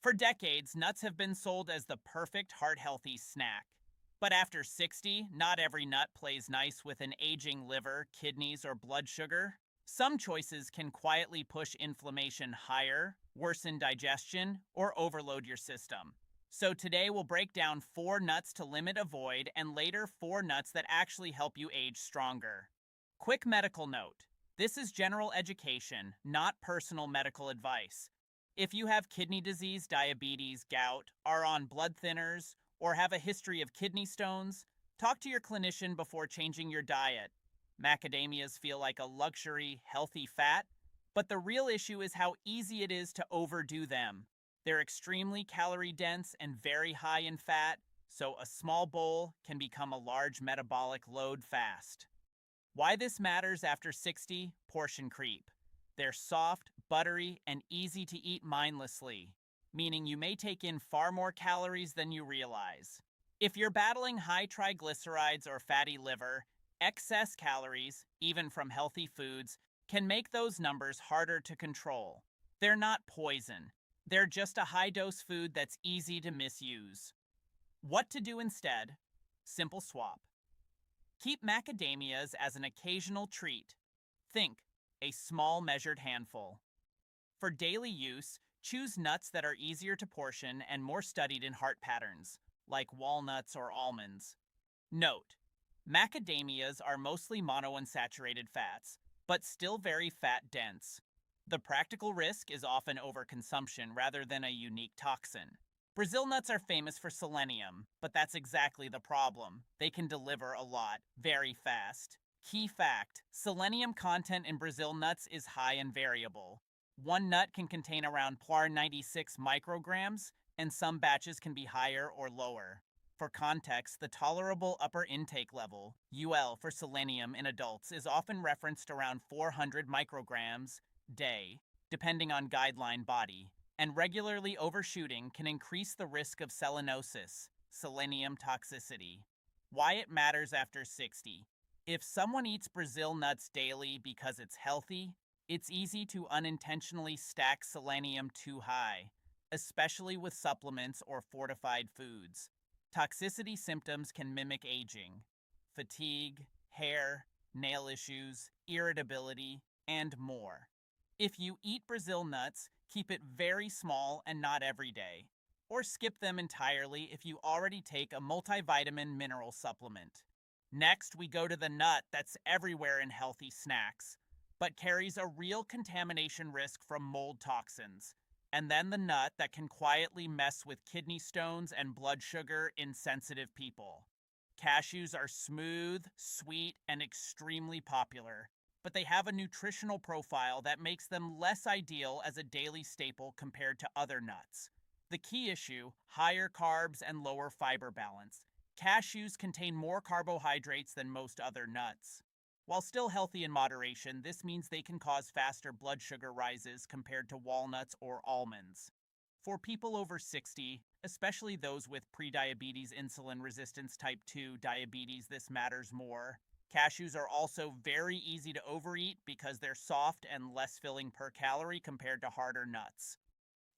For decades, nuts have been sold as the perfect heart-healthy snack. But after 60, not every nut plays nice with an aging liver, kidneys, or blood sugar. Some choices can quietly push inflammation higher, worsen digestion, or overload your system. So today we'll break down 4 nuts to limit, avoid, and later 4 nuts that actually help you age stronger. Quick medical note. This is general education, not personal medical advice. If you have kidney disease, diabetes, gout, are on blood thinners, or have a history of kidney stones, talk to your clinician before changing your diet. Macadamias feel like a luxury, healthy fat, but the real issue is how easy it is to overdo them. They're extremely calorie dense and very high in fat, so a small bowl can become a large metabolic load fast. Why this matters after 60? Portion creep. They're soft, buttery, and easy to eat mindlessly, meaning you may take in far more calories than you realize. If you're battling high triglycerides or fatty liver, excess calories, even from healthy foods, can make those numbers harder to control. They're not poison. They're just a high-dose food that's easy to misuse. What to do instead? Simple swap. Keep macadamias as an occasional treat. Think, a small measured handful. For daily use, choose nuts that are easier to portion and more studied in heart patterns, like walnuts or almonds. Note, macadamias are mostly monounsaturated fats, but still very fat dense. The practical risk is often overconsumption rather than a unique toxin. Brazil nuts are famous for selenium, but that's exactly the problem. They can deliver a lot, very fast. Key fact, selenium content in Brazil nuts is high and variable. One nut can contain around 96 micrograms, and some batches can be higher or lower. For context, the tolerable upper intake level, UL, for selenium in adults is often referenced around 400 micrograms day, depending on guideline body, and regularly overshooting can increase the risk of selenosis, selenium toxicity. Why it matters after 60. If someone eats Brazil nuts daily because it's healthy, it's easy to unintentionally stack selenium too high, especially with supplements or fortified foods. Toxicity symptoms can mimic aging, fatigue, hair, nail issues, irritability, and more. If you eat Brazil nuts, keep it very small and not every day, or skip them entirely if you already take a multivitamin mineral supplement. Next, we go to the nut that's everywhere in healthy snacks, but carries a real contamination risk from mold toxins. And then the nut that can quietly mess with kidney stones and blood sugar in sensitive people. Cashews are smooth, sweet, and extremely popular, but they have a nutritional profile that makes them less ideal as a daily staple compared to other nuts. The key issue, higher carbs and lower fiber balance. Cashews contain more carbohydrates than most other nuts. While still healthy in moderation, this means they can cause faster blood sugar rises compared to walnuts or almonds. For people over 60, especially those with prediabetes, insulin resistance, type 2 diabetes, this matters more. Cashews are also very easy to overeat because they're soft and less filling per calorie compared to harder nuts.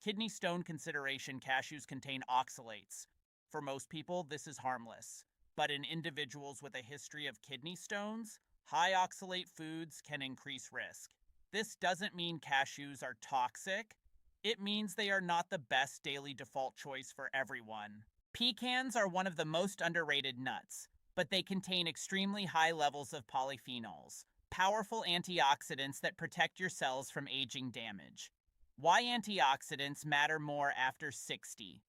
Kidney stone consideration, cashews contain oxalates. For most people, this is harmless. But in individuals with a history of kidney stones, high oxalate foods can increase risk. This doesn't mean cashews are toxic. It means they are not the best daily default choice for everyone. Pecans are one of the most underrated nuts, but they contain extremely high levels of polyphenols, powerful antioxidants that protect your cells from aging damage. Why antioxidants matter more after 60.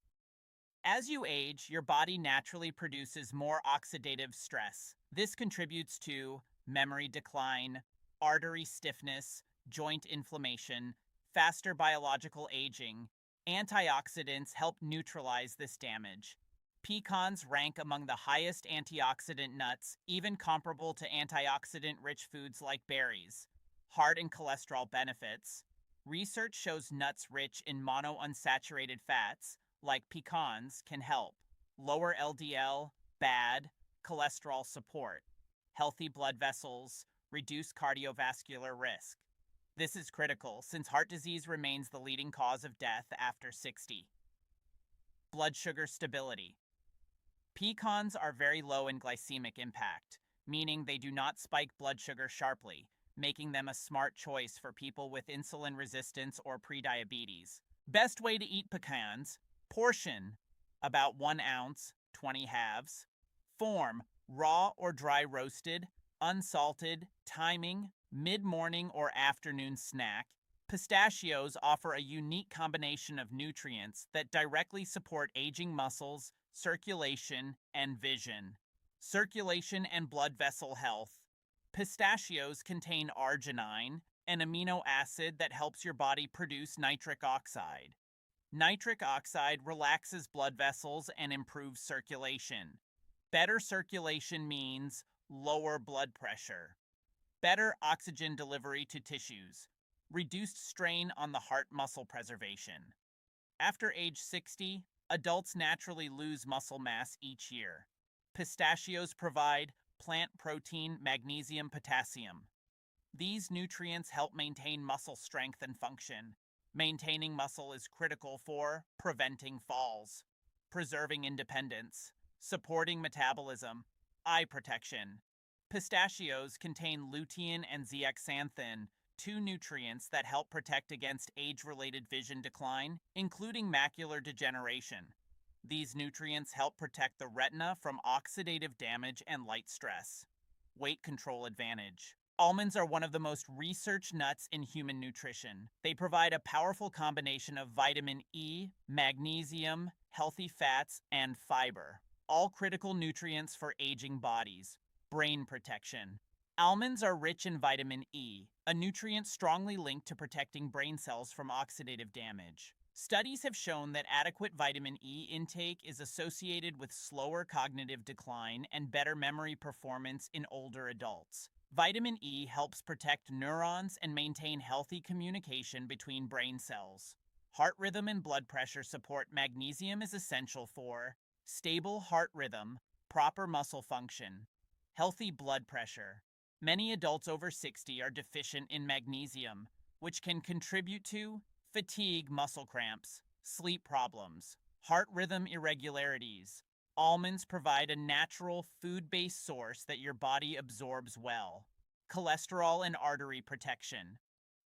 As you age, your body naturally produces more oxidative stress. This contributes to memory decline, artery stiffness, joint inflammation, faster biological aging. Antioxidants help neutralize this damage. Pecans rank among the highest antioxidant nuts, even comparable to antioxidant-rich foods like berries. Heart and cholesterol benefits. Research shows nuts rich in monounsaturated fats, like pecans, can help. Lower LDL, bad, cholesterol support. Healthy blood vessels, reduce cardiovascular risk. This is critical since heart disease remains the leading cause of death after 60. Blood sugar stability. Pecans are very low in glycemic impact, meaning they do not spike blood sugar sharply, making them a smart choice for people with insulin resistance or prediabetes. Best way to eat pecans: portion, about 1 ounce, 20 halves. Form, raw or dry roasted, unsalted. Timing, mid-morning or afternoon snack. Pistachios offer a unique combination of nutrients that directly support aging muscles, circulation, and vision. Circulation and blood vessel health. Pistachios contain arginine, an amino acid that helps your body produce nitric oxide. Nitric oxide relaxes blood vessels and improves circulation. Better circulation means lower blood pressure. Better oxygen delivery to tissues. Reduced strain on the heart muscle preservation. After age 60, adults naturally lose muscle mass each year. Pistachios provide plant protein, magnesium, potassium. These nutrients help maintain muscle strength and function. Maintaining muscle is critical for preventing falls, preserving independence, supporting metabolism, eye protection. Pistachios contain lutein and zeaxanthin, two nutrients that help protect against age-related vision decline, including macular degeneration. These nutrients help protect the retina from oxidative damage and light stress. Weight control advantage. Almonds are one of the most researched nuts in human nutrition. They provide a powerful combination of vitamin E, magnesium, healthy fats, and fiber, all critical nutrients for aging bodies. Brain protection. Almonds are rich in vitamin E, a nutrient strongly linked to protecting brain cells from oxidative damage. Studies have shown that adequate vitamin E intake is associated with slower cognitive decline and better memory performance in older adults. Vitamin E helps protect neurons and maintain healthy communication between brain cells. Heart rhythm and blood pressure support. Magnesium is essential for stable heart rhythm, proper muscle function, healthy blood pressure. Many adults over 60 are deficient in magnesium, which can contribute to fatigue, muscle cramps, sleep problems, heart rhythm irregularities. Almonds provide a natural food-based source that your body absorbs well. Cholesterol and artery protection.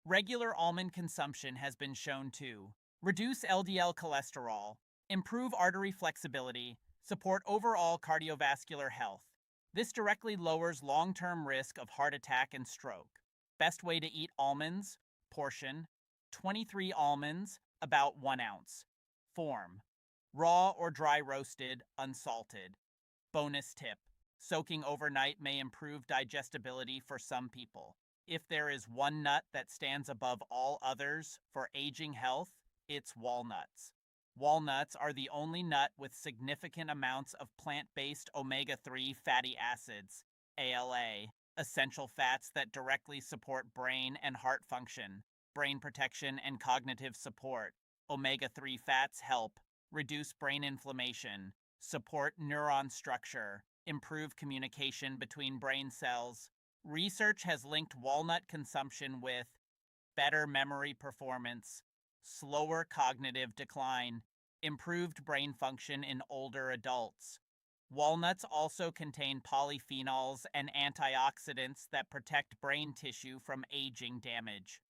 Regular almond consumption has been shown to reduce LDL cholesterol, improve artery flexibility, support overall cardiovascular health. This directly lowers long-term risk of heart attack and stroke. Best way to eat almonds: portion, 23 almonds, about 1 ounce. Form, raw or dry roasted, unsalted. Bonus tip: soaking overnight may improve digestibility for some people. If there is one nut that stands above all others for aging health, it's walnuts. Walnuts are the only nut with significant amounts of plant-based omega-3 fatty acids, ALA, essential fats that directly support brain and heart function, brain protection, and cognitive support. Omega-3 fats help reduce brain inflammation, support neuron structure, improve communication between brain cells. Research has linked walnut consumption with better memory performance, slower cognitive decline, improved brain function in older adults. Walnuts also contain polyphenols and antioxidants that protect brain tissue from aging damage.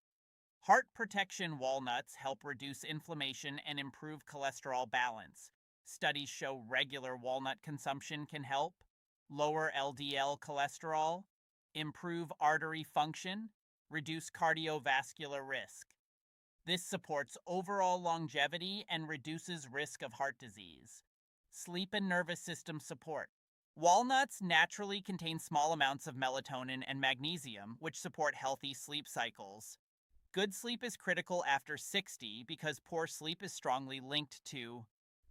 Heart protection: walnuts help reduce inflammation and improve cholesterol balance. Studies show regular walnut consumption can help lower LDL cholesterol, improve artery function, reduce cardiovascular risk. This supports overall longevity and reduces risk of heart disease. Sleep and nervous system support. Walnuts naturally contain small amounts of melatonin and magnesium, which support healthy sleep cycles. Good sleep is critical after 60 because poor sleep is strongly linked to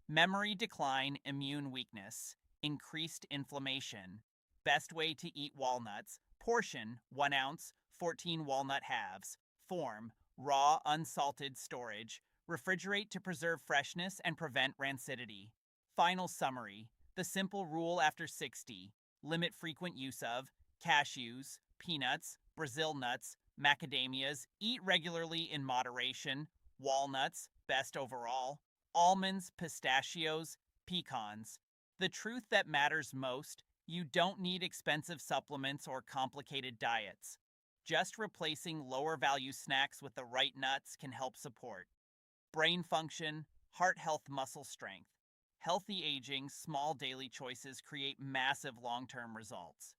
memory decline, immune weakness, increased inflammation. Best way to eat walnuts: portion, 1 ounce, 14 walnut halves. Form, raw, unsalted. Storage, refrigerate to preserve freshness and prevent rancidity. Final summary: the simple rule after 60, limit frequent use of cashews, peanuts, Brazil nuts, macadamias, eat regularly in moderation, walnuts, best overall, almonds, pistachios, pecans. The truth that matters most, you don't need expensive supplements or complicated diets. Just replacing lower value snacks with the right nuts can help support brain function, heart health, muscle strength. Healthy aging, small daily choices create massive long term results.